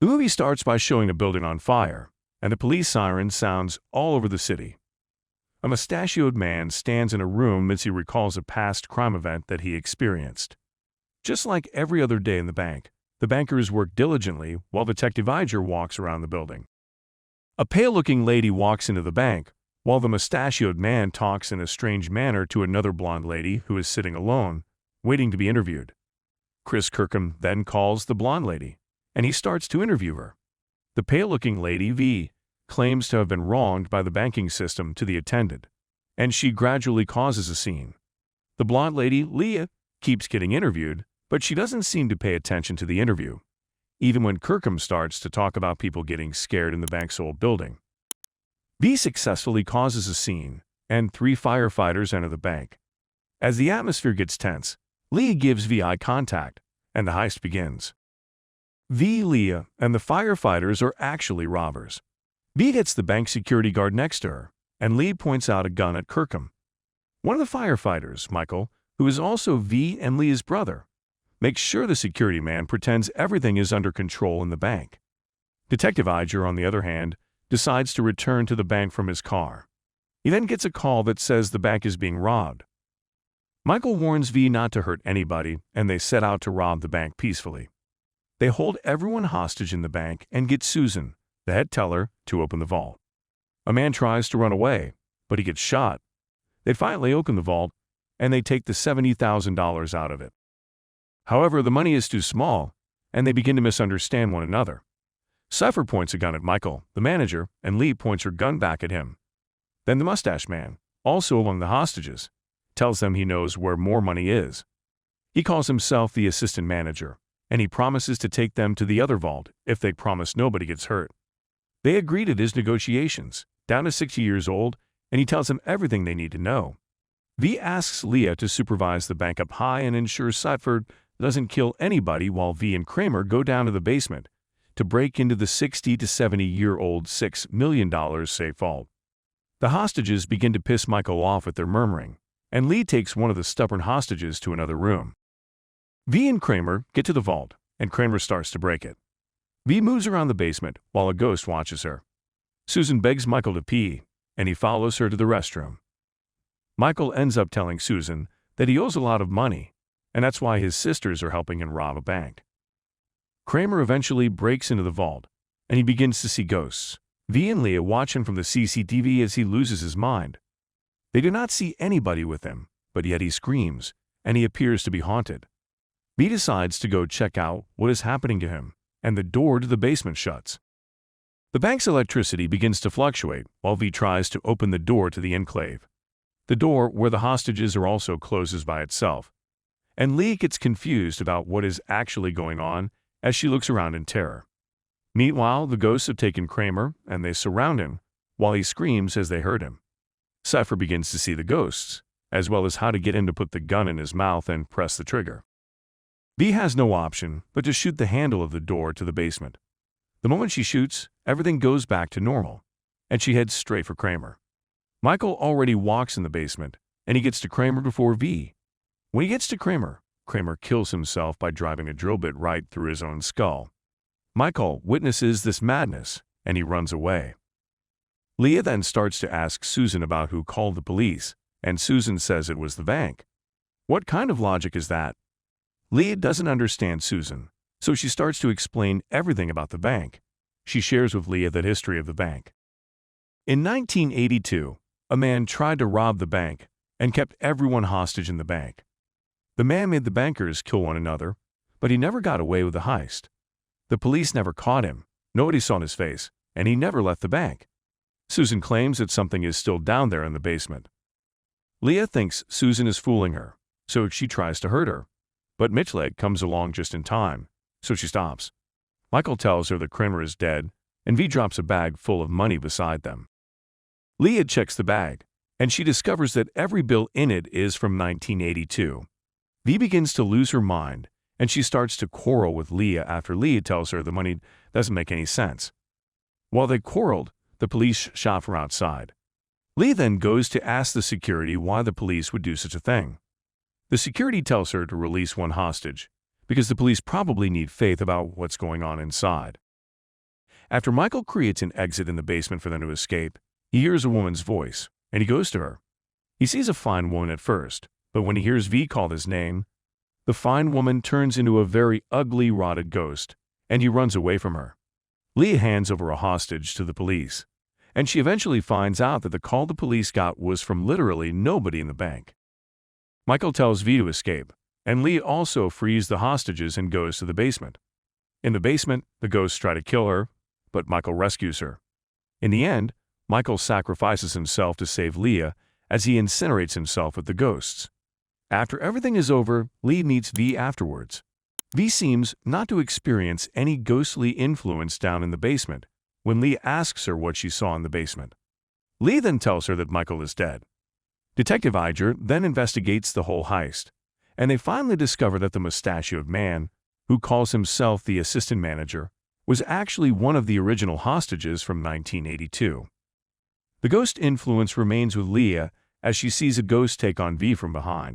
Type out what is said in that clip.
The movie starts by showing a building on fire, and the police siren sounds all over the city. A mustachioed man stands in a room as he recalls a past crime event that he experienced. Just like every other day in the bankers work diligently while Detective Iger walks around the building. A pale-looking lady walks into the bank, while the mustachioed man talks in a strange manner to another blonde lady who is sitting alone, waiting to be interviewed. Chris Kirkham then calls the blonde lady, and he starts to interview her. The pale-looking lady, V, claims to have been wronged by the banking system to the attendant, and she gradually causes a scene. The blonde lady, Leah, keeps getting interviewed, but she doesn't seem to pay attention to the interview, even when Kirkham starts to talk about people getting scared in the bank's old building. V successfully causes a scene, and 3 firefighters enter the bank. As the atmosphere gets tense, Leah gives V eye contact, and the heist begins. V, Leah, and the firefighters are actually robbers. V hits the bank security guard next to her, and Lee points out a gun at Kirkham. One of the firefighters, Michael, who is also V and Leah's brother, makes sure the security man pretends everything is under control in the bank. Detective Iger, on the other hand, decides to return to the bank from his car. He then gets a call that says the bank is being robbed. Michael warns V not to hurt anybody, and they set out to rob the bank peacefully. They hold everyone hostage in the bank and get Susan, the head teller, to open the vault. A man tries to run away, but he gets shot. They finally open the vault, and they take the $70,000 out of it. However, the money is too small, and they begin to misunderstand one another. Cypher points a gun at Michael, the manager, and Lee points her gun back at him. Then the mustache man, also among the hostages, tells them he knows where more money is. He calls himself the assistant manager, and he promises to take them to the other vault if they promise nobody gets hurt. They agree to his negotiations, down to 60 years old, and he tells them everything they need to know. V asks Leah to supervise the bank up high and ensures Cypher doesn't kill anybody, while V and Kramer go down to the basement to break into the 60 to 70-year-old $6 million safe vault. The hostages begin to piss Michael off with their murmuring, and Lee takes one of the stubborn hostages to another room. V and Kramer get to the vault, and Kramer starts to break it. V moves around the basement while a ghost watches her. Susan begs Michael to pee, and he follows her to the restroom. Michael ends up telling Susan that he owes a lot of money, and that's why his sisters are helping him rob a bank. Kramer eventually breaks into the vault, and he begins to see ghosts. V and Leah watch him from the CCTV as he loses his mind. They do not see anybody with him, but yet he screams, and he appears to be haunted. V decides to go check out what is happening to him, and the door to the basement shuts. The bank's electricity begins to fluctuate while V tries to open the door to the enclave. The door where the hostages are also closes by itself, and Lee gets confused about what is actually going on as she looks around in terror. Meanwhile, the ghosts have taken Kramer, and they surround him while he screams as they hurt him. Cypher begins to see the ghosts, as well as how to get him to put the gun in his mouth and press the trigger. V has no option but to shoot the handle of the door to the basement. The moment she shoots, everything goes back to normal, and she heads straight for Kramer. Michael already walks in the basement, and he gets to Kramer before V. When he gets to Kramer, Kramer kills himself by driving a drill bit right through his own skull. Michael witnesses this madness, and he runs away. Leah then starts to ask Susan about who called the police, and Susan says it was the bank. What kind of logic is that? Leah doesn't understand Susan, so she starts to explain everything about the bank. She shares with Leah the history of the bank. In 1982, a man tried to rob the bank and kept everyone hostage in the bank. The man made the bankers kill one another, but he never got away with the heist. The police never caught him, nobody saw his face, and he never left the bank. Susan claims that something is still down there in the basement. Leah thinks Susan is fooling her, so she tries to hurt her. But Mitchleg comes along just in time, so she stops. Michael tells her that Kramer is dead, and V drops a bag full of money beside them. Leah checks the bag, and she discovers that every bill in it is from 1982. V begins to lose her mind, and she starts to quarrel with Leah after Leah tells her the money doesn't make any sense. While they quarreled, the police shot from outside. Leah then goes to ask the security why the police would do such a thing. The security tells her to release one hostage, because the police probably need faith about what's going on inside. After Michael creates an exit in the basement for them to escape, he hears a woman's voice, and he goes to her. He sees a fine woman at first, but when he hears V call his name, the fine woman turns into a very ugly, rotted ghost, and he runs away from her. Leah hands over a hostage to the police, and she eventually finds out that the call the police got was from literally nobody in the bank. Michael tells V to escape, and Leah also frees the hostages and goes to the basement. In the basement, the ghosts try to kill her, but Michael rescues her. In the end, Michael sacrifices himself to save Leah as he incinerates himself with the ghosts. After everything is over, Lee meets V afterwards. V seems not to experience any ghostly influence down in the basement when Lee asks her what she saw in the basement. Lee then tells her that Michael is dead. Detective Iger then investigates the whole heist, and they finally discover that the mustachioed man, who calls himself the assistant manager, was actually one of the original hostages from 1982. The ghost influence remains with Leah as she sees a ghost take on V from behind.